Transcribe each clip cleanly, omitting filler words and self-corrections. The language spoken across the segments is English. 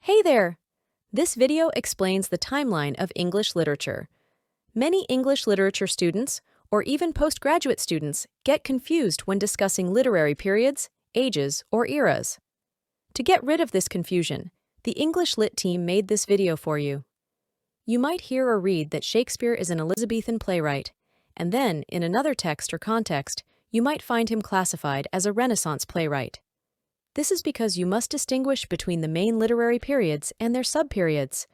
Hey there! This video explains the timeline of English literature. Many English literature students, or even postgraduate students, get confused when discussing literary periods, ages, or eras. To get rid of this confusion, the English Lit team made this video for you. You might hear or read that Shakespeare is an Elizabethan playwright, and then, in another text or context, you might find him classified as a Renaissance playwright. This is because you must distinguish between the main literary periods and their subperiods.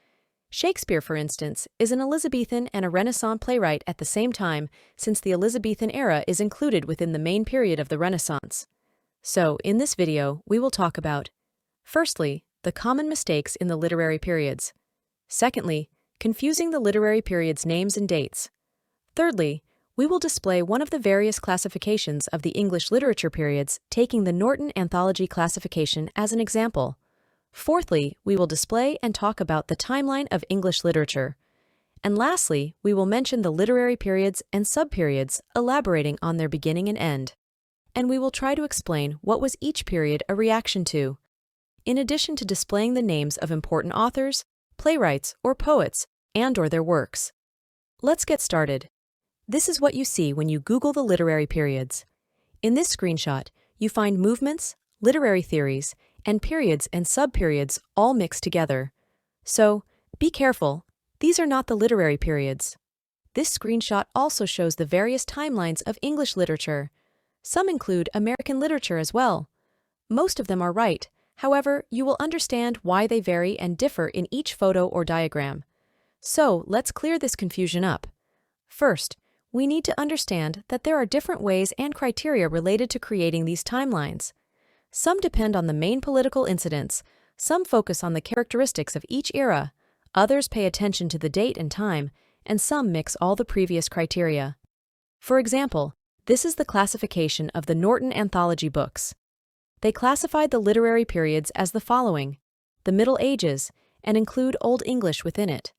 Shakespeare, for instance, is an Elizabethan and a Renaissance playwright at the same time, since the Elizabethan era is included within the main period of the Renaissance. So, in this video, we will talk about, firstly, the common mistakes in the literary periods. Secondly, confusing the literary periods' names and dates. Thirdly, we will display one of the various classifications of the English literature periods, taking the Norton anthology classification as an example. Fourthly, we will display and talk about the timeline of English literature. And lastly, we will mention the literary periods and subperiods, elaborating on their beginning and end. And we will try to explain what was each period a reaction to, in addition to displaying the names of important authors, playwrights, or poets, and/or their works. Let's get started. This is what you see when you Google the literary periods. In this screenshot, you find movements, literary theories, and periods and subperiods all mixed together. So, be careful, these are not the literary periods. This screenshot also shows the various timelines of English literature. Some include American literature as well. Most of them are right, however, you will understand why they vary and differ in each photo or diagram. So, let's clear this confusion up. First, we need to understand that there are different ways and criteria related to creating these timelines. Some depend on the main political incidents, some focus on the characteristics of each era, others pay attention to the date and time, and some mix all the previous criteria. For example, this is the classification of the Norton anthology books. They classified the literary periods as the following: the Middle Ages, and include Old English within it.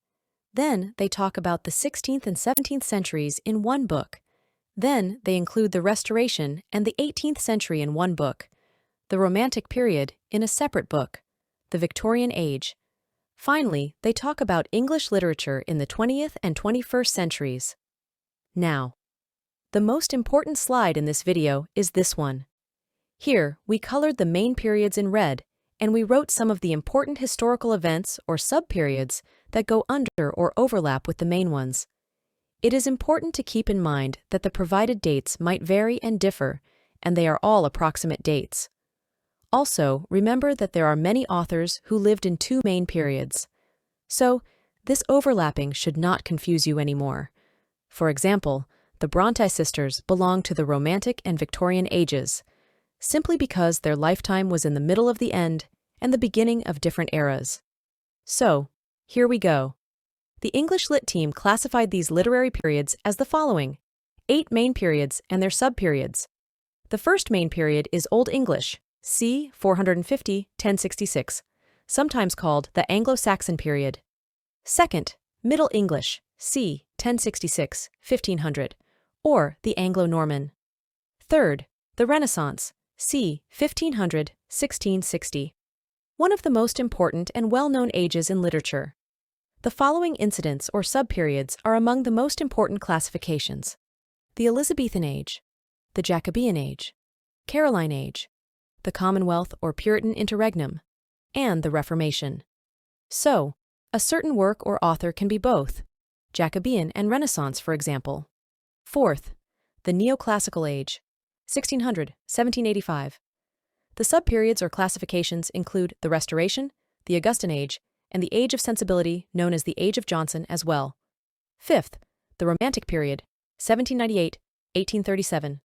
Then they talk about the 16th and 17th centuries in one book. Then they include the Restoration and the 18th century in one book, the Romantic period in a separate book, the Victorian age. Finally, they talk about English literature in the 20th and 21st centuries. Now, the most important slide in this video is this one. Here, we colored the main periods in red, and we wrote some of the important historical events or subperiods that go under or overlap with the main ones. It is important to keep in mind that the provided dates might vary and differ, and they are all approximate dates. Also, remember that there are many authors who lived in two main periods. So, this overlapping should not confuse you anymore. For example, the Bronte sisters belong to the Romantic and Victorian ages, simply because their lifetime was in the middle of the end and the beginning of different eras. So, here we go. The English Lit team classified these literary periods as the following: 8 main periods and their subperiods. The first main period is Old English, c. 450–1066, sometimes called the Anglo-Saxon period. Second, Middle English, c. 1066–1500, or the Anglo-Norman. Third, the Renaissance, c. 1500–1660. One of the most important and well-known ages in literature. The following incidents or subperiods are among the most important classifications: the Elizabethan age, the Jacobean age, Caroline age, the Commonwealth or Puritan interregnum, and the Reformation. So, a certain work or author can be both, Jacobean and Renaissance, for example. Fourth, the Neoclassical age, 1600–1785. The subperiods or classifications include the Restoration, the Augustan age, and the Age of Sensibility, known as the Age of Johnson, as well. Fifth, the Romantic period, 1798–1837.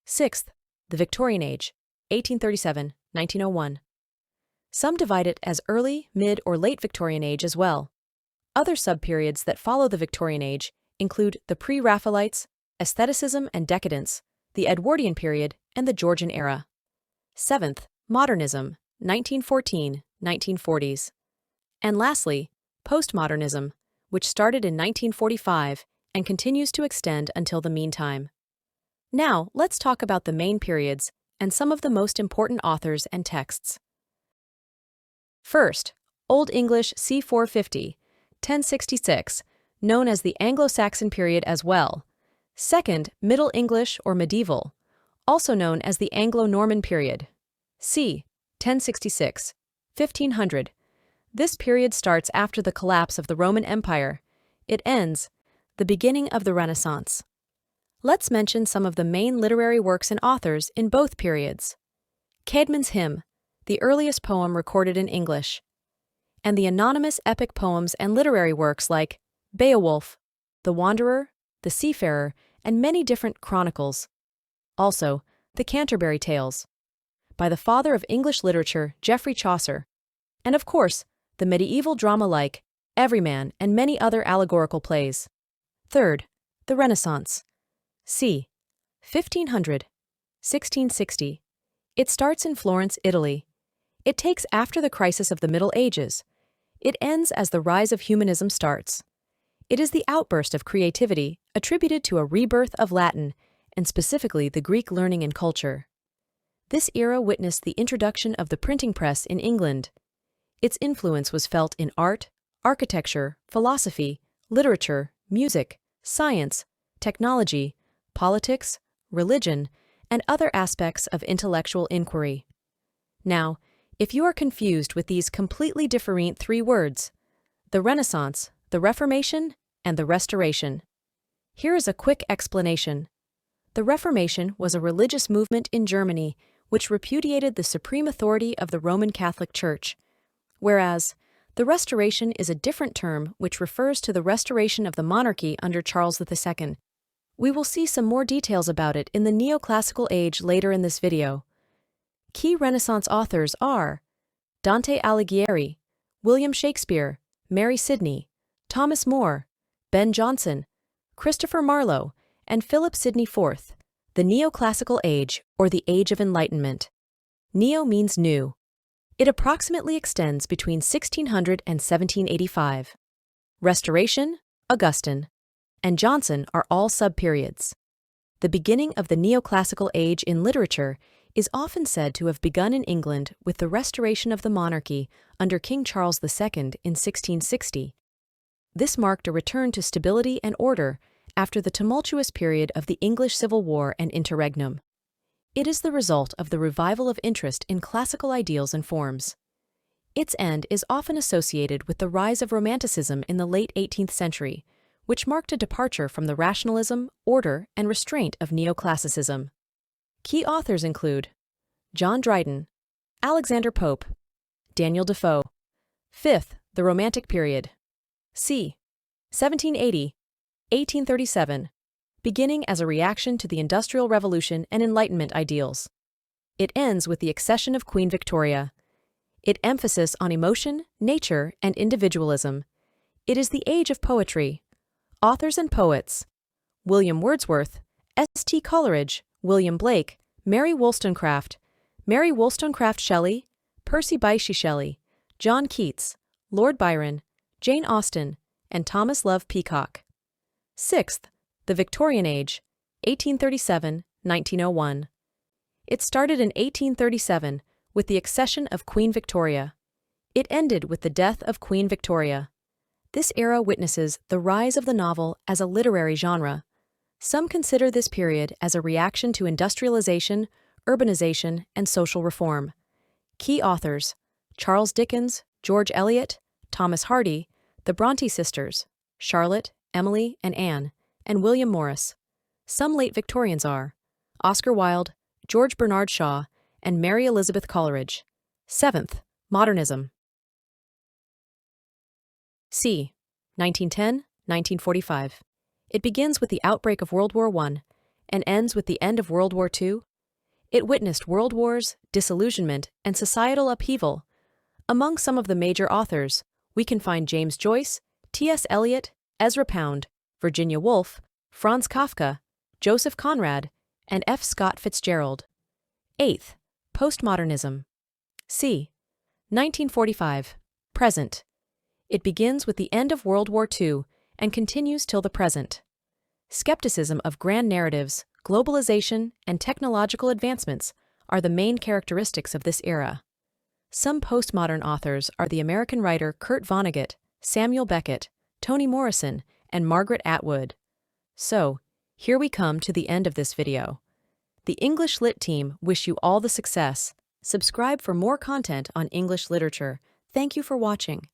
Sixth, the Victorian age, 1837–1901. Some divide it as early, mid, or late Victorian age as well. Other subperiods that follow the Victorian age include the Pre-Raphaelites, Aestheticism and Decadence, the Edwardian period, and the Georgian era. Seventh, Modernism, 1914–1940s. And lastly, Postmodernism, which started in 1945 and continues to extend until the meantime. Now, let's talk about the main periods and some of the most important authors and texts. First, Old English c. 450, 1066, known as the Anglo-Saxon period as well. Second, Middle English or medieval, also known as the Anglo-Norman period. c. 1066, 1500. This period starts after the collapse of the Roman Empire. It ends, the beginning of the Renaissance. Let's mention some of the main literary works and authors in both periods. Caedmon's Hymn, the earliest poem recorded in English, and the anonymous epic poems and literary works like Beowulf, The Wanderer, The Seafarer, and many different chronicles. Also, the Canterbury Tales, by the father of English literature, Geoffrey Chaucer, and of course, the medieval drama like Everyman and many other allegorical plays. Third, the Renaissance. c. 1500, 1660. It starts in Florence, Italy. It takes after the crisis of the Middle Ages. It ends as the rise of humanism starts. It is the outburst of creativity attributed to a rebirth of Latin, and specifically the Greek learning and culture. This era witnessed the introduction of the printing press in England. Its influence was felt in art, architecture, philosophy, literature, music, science, technology, politics, religion, and other aspects of intellectual inquiry. Now, if you are confused with these completely different three words, the Renaissance, the Reformation, and the Restoration, here is a quick explanation. The Reformation was a religious movement in Germany which repudiated the supreme authority of the Roman Catholic Church, whereas the Restoration is a different term which refers to the restoration of the monarchy under Charles II. We will see some more details about it in the Neoclassical age later in this video. Key Renaissance authors are Dante Alighieri, William Shakespeare, Mary Sidney, Thomas More, Ben Jonson, Christopher Marlowe, and Philip Sidney Forth. The Neoclassical age, or the Age of Enlightenment. Neo means new. It approximately extends between 1600 and 1785. Restoration, Augustan, and Johnson are all subperiods. The beginning of the Neoclassical age in literature is often said to have begun in England with the restoration of the monarchy under King Charles II in 1660. This marked a return to stability and order after the tumultuous period of the English Civil War and interregnum. It is the result of the revival of interest in classical ideals and forms. Its end is often associated with the rise of Romanticism in the late 18th century, which marked a departure from the rationalism, order, and restraint of Neoclassicism. Key authors include John Dryden, Alexander Pope, Daniel Defoe. Fifth, the Romantic period. c. 1780, 1837, beginning as a reaction to the Industrial Revolution and Enlightenment ideals. It ends with the accession of Queen Victoria. It emphasis on emotion, nature, and individualism. It is the age of poetry. Authors and poets: William Wordsworth, S.T. Coleridge, William Blake, Mary Wollstonecraft Shelley, Percy Bysshe Shelley, John Keats, Lord Byron, Jane Austen, and Thomas Love Peacock. Sixth, the Victorian Age, 1837–1901. It started in 1837 with the accession of Queen Victoria. It ended with the death of Queen Victoria. This era witnesses the rise of the novel as a literary genre. Some consider this period as a reaction to industrialization, urbanization, and social reform. Key authors: Charles Dickens, George Eliot, Thomas Hardy, the Bronte sisters, Charlotte, Emily, and Anne, and William Morris. Some late Victorians are Oscar Wilde, George Bernard Shaw, and Mary Elizabeth Coleridge. Seventh, Modernism. c. 1910–1945. It begins with the outbreak of World War I and ends with the end of World War II. It witnessed world wars, disillusionment, and societal upheaval. Among some of the major authors, we can find James Joyce, T.S. Eliot, Ezra Pound, Virginia Woolf, Franz Kafka, Joseph Conrad, and F. Scott Fitzgerald. Eighth, Postmodernism. c. 1945. Present. It begins with the end of World War II and continues till the present. Skepticism of grand narratives, globalization, and technological advancements are the main characteristics of this era. Some postmodern authors are the American writer Kurt Vonnegut, Samuel Beckett, Toni Morrison, and Margaret Atwood. So, here we come to the end of this video. The English Lit team wish you all the success. Subscribe for more content on English literature. Thank you for watching.